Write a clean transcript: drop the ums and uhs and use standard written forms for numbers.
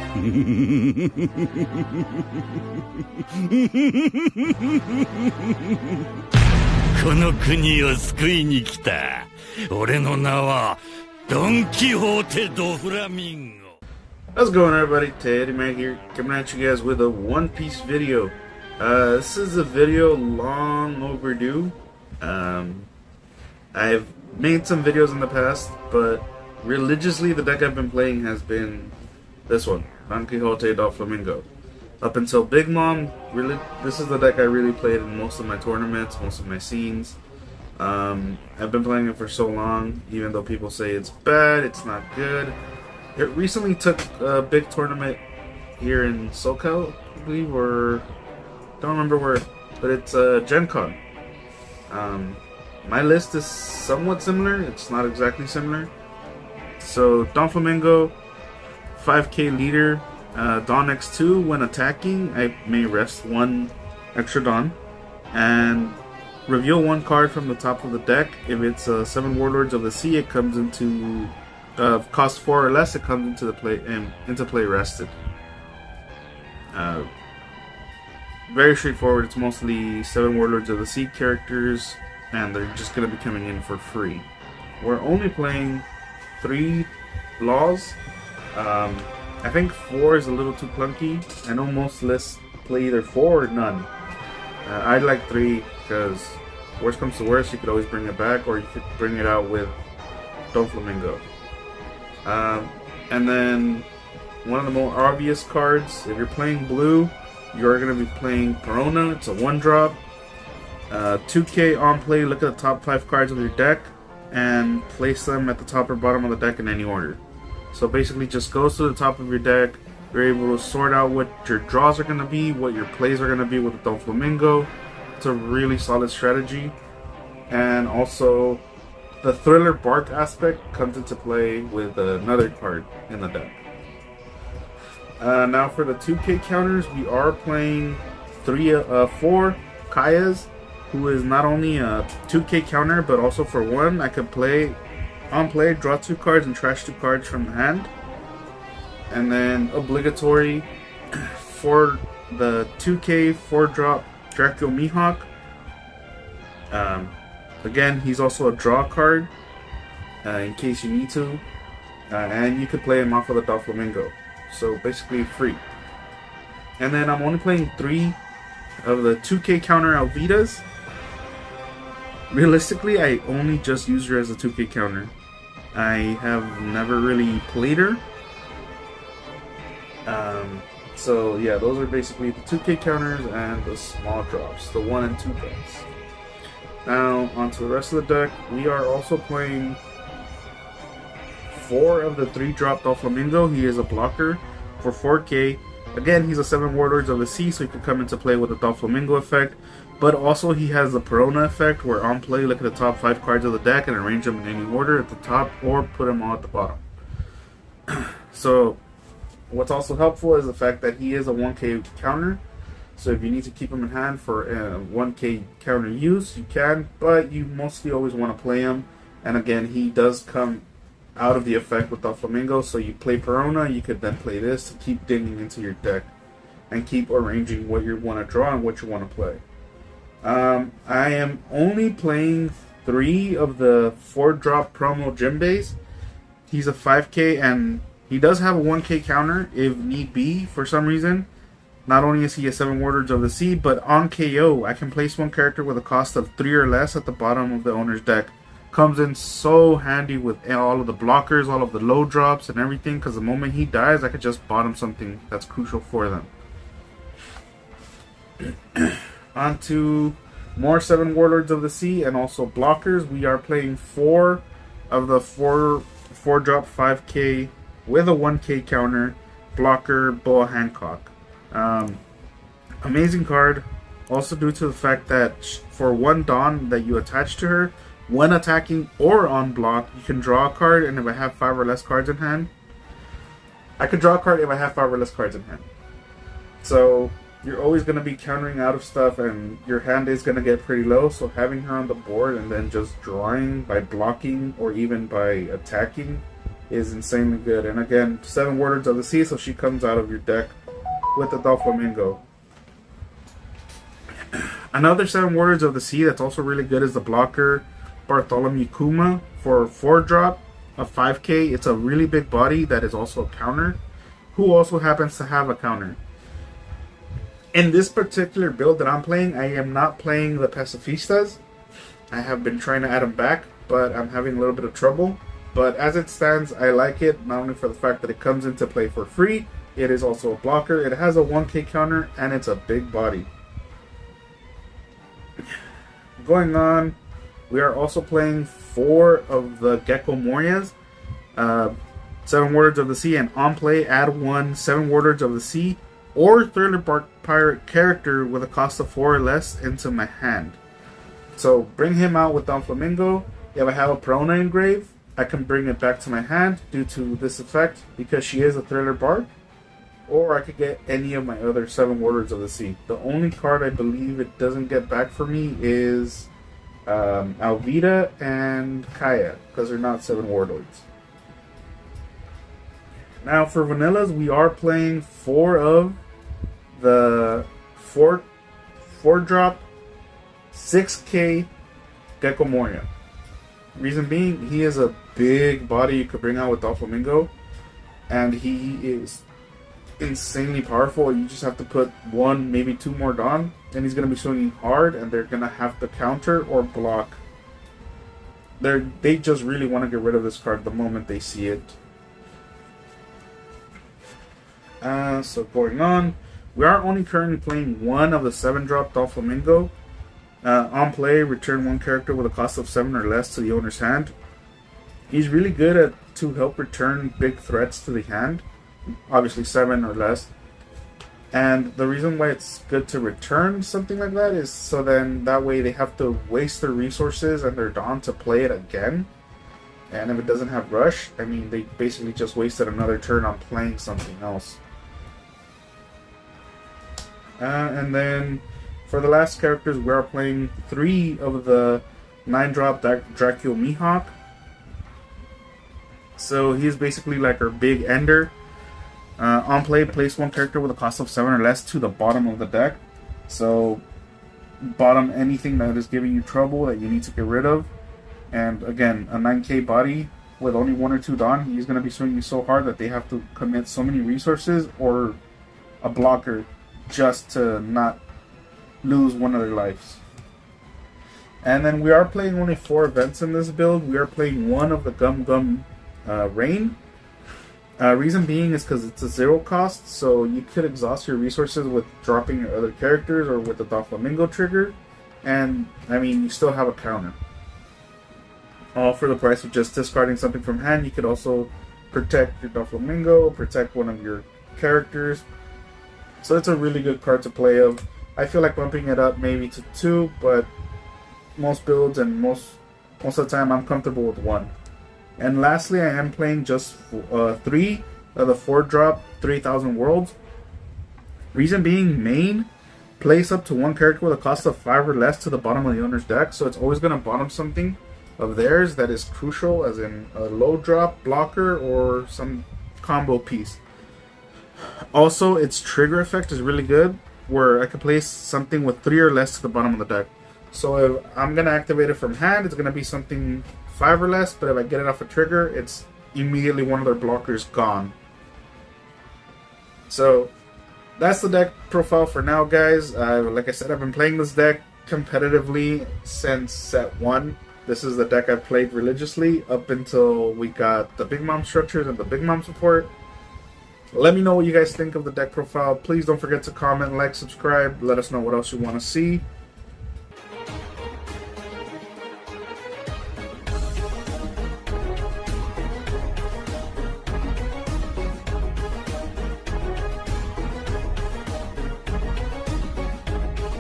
この国を救いに来た。俺の名はドン・キホーテ・ドフラミンゴ。 How's it going, everybody? Teddy Mag here, coming at you guys with a One Piece video. This is a video long overdue. I've made some videos in the past, but religiously the deck I've been playing has been this one, Donquixote Doflamingo. Up until Big Mom, really, this is the deck I really played in most of my tournaments, most of my scenes. I've been playing it for so long, even though people say it's bad, it's not good. It recently took a big tournament here in SoCal, I believe, or don't remember where, but it's Gen Con. My list is somewhat similar, it's not exactly similar. So Doflamingo, 5k leader, Dawn X2, when attacking, I may rest one extra Dawn, and reveal one card from the top of the deck. If it's 7 Warlords of the Sea, it comes into, cost 4 or less, it comes into play rested. Very straightforward, it's mostly 7 Warlords of the Sea characters, and they're just going to be coming in for free. We're only playing 3 laws. I think 4 is a little too clunky. I know most lists play either 4 or none. I'd like 3 because worst comes to worst, you could always bring it back, or you could bring it out with Doflamingo. And then one of the more obvious cards, if you're playing blue, you're going to be playing Perona. It's a 1-drop. 2k on play, look at the top 5 cards of your deck and place them at the top or bottom of the deck in any order. So basically just goes to the top of your deck. You're able to sort out what your draws are going to be, what your plays are going to be with the Doflamingo. It's a really solid strategy. And also the Thriller Bark aspect comes into play with another card in the deck. Now for the 2k counters, we are playing 4 Kayos, who is not only a 2k counter, but also for 1, I could play, on play, draw 2 cards and trash 2 cards from the hand. And then obligatory for the 2k 4-drop Dracula Mihawk. Again, he's also a draw card, in case you need to. And you could play him off of the Doflamingo. So basically free. And then I'm only playing 3 of the 2k counter Alvidas. Realistically, I only just use her as a 2k counter. I have never really played her. So yeah, those are basically the 2k counters and the small drops, the 1 and 2 drops. Now onto the rest of the deck, we are also playing 4 of the 3-drop Doflamingo. He is a blocker for 4k. Again, he's a 7 Warlords of the Sea, so he could come into play with the Doflamingo effect. But also he has the Perona effect, where on play, look at the top 5 cards of the deck and arrange them in any order at the top, or put them all at the bottom. So what's also helpful is the fact that he is a 1k counter. So if you need to keep him in hand for 1k counter use, you can, but you mostly always want to play him. And again, he does come out of the effect with Doflamingo, so you play Perona, you could then play this to keep digging into your deck and keep arranging what you want to draw and what you want to play. I am only playing 3 of the 4-drop promo Jinbeis. He's a 5k and he does have a 1k counter if need be for some reason. Not only is he a 7 Warlords of the Sea, but on KO, I can place one character with a cost of 3 or less at the bottom of the owner's deck. Comes in so handy with all of the blockers, all of the low drops and everything, because the moment he dies, I could just bottom something that's crucial for them. On to more 7 Warlords of the Sea and also blockers. We are playing 4 of the 4-drop 5k with a 1k counter blocker Boa Hancock. Amazing card, also due to the fact that for 1 Dawn that you attach to her, when attacking or on block, you can draw a card, and if I have 5 or less cards in hand, I could draw a card if I have 5 or less cards in hand. So you're always going to be countering out of stuff, and your hand is going to get pretty low, so having her on the board and then just drawing by blocking or even by attacking is insanely good. And again, 7 Warlords of the Sea, so she comes out of your deck with the Doflamingo. Another 7 Warlords of the Sea that's also really good is the blocker Bartholomew Kuma for 4-drop, a 5k. It's a really big body that is also a counter, who also happens to have a counter. In this particular build that I'm playing, I am not playing the Pacifistas. I have been trying to add them back, but I'm having a little bit of trouble. But as it stands, I like it, not only for the fact that it comes into play for free, it is also a blocker, it has a 1k counter, and it's a big body. Going on, we are also playing 4 of the Gecko Morias, 7 Warlords of the Sea, and on play, add 1 7 Warlords of the Sea or Thriller Bark Pirate character with a cost of 4 or less into my hand. So bring him out with Doflamingo. If I have a Perona engrave, I can bring it back to my hand due to this effect because she is a Thriller Bark. Or I could get any of my other 7 Warlords of the Sea. The only card I believe it doesn't get back for me is Alvida and Kaya, because they're not 7 Warlords. Now for vanillas, we are playing 4 of the 4-drop 6k Gecko Moria. Reason being, he is a big body you could bring out with Doflamingo, and he is insanely powerful. You just have to put 1, maybe 2 more Dawn, and he's going to be swinging hard, and they're going to have to counter or block. They just really want to get rid of this card the moment they see it. So going on, we are only currently playing 1 of the 7-drop Doflamingo. On play, return 1 character with a cost of 7 or less to the owner's hand. He's really good to help return big threats to the hand. Obviously 7 or less. And the reason why it's good to return something like that is so then that way they have to waste their resources and their Dawn to play it again. And if it doesn't have rush, I mean, they basically just wasted another turn on playing something else. And then for the last characters, we are playing 3 of the 9-drop Dracula Mihawk. So he's basically like our big ender. On play, place 1 character with a cost of 7 or less to the bottom of the deck. So bottom anything that is giving you trouble that you need to get rid of. And again, a 9k body with only 1 or 2 Dawn, he's going to be swinging so hard that they have to commit so many resources or a blocker just to not lose 1 of their lives. And then we are playing only 4 events in this build. We are playing 1 of the Gum Gum Rain. Reason being is because it's a 0 cost, so you could exhaust your resources with dropping your other characters or with the Doflamingo trigger, and I mean you still have a counter. All for the price of just discarding something from hand. You could also protect your Doflamingo, protect 1 of your characters. So it's a really good card to play of. I feel like bumping it up maybe to 2, but most builds and most of the time I'm comfortable with 1. And lastly, I am playing just 3 of the 4-drop 3000 Worlds. Reason being, main, place up to 1 character with a cost of 5 or less to the bottom of the owner's deck. So it's always going to bottom something of theirs that is crucial, as in a low drop, blocker, or some combo piece. Also, its trigger effect is really good, where I can place something with 3 or less to the bottom of the deck. So if I'm going to activate it from hand, it's going to be something 5 or less, but if I get it off a trigger, it's immediately 1 of their blockers gone. So that's the deck profile for now, guys. Like I said, I've been playing this deck competitively since set 1. This is the deck I've played religiously up until we got the Big Mom structures and the Big Mom support. Let me know what you guys think of the deck profile. Please don't forget to comment, like, subscribe. Let us know what else you want to see.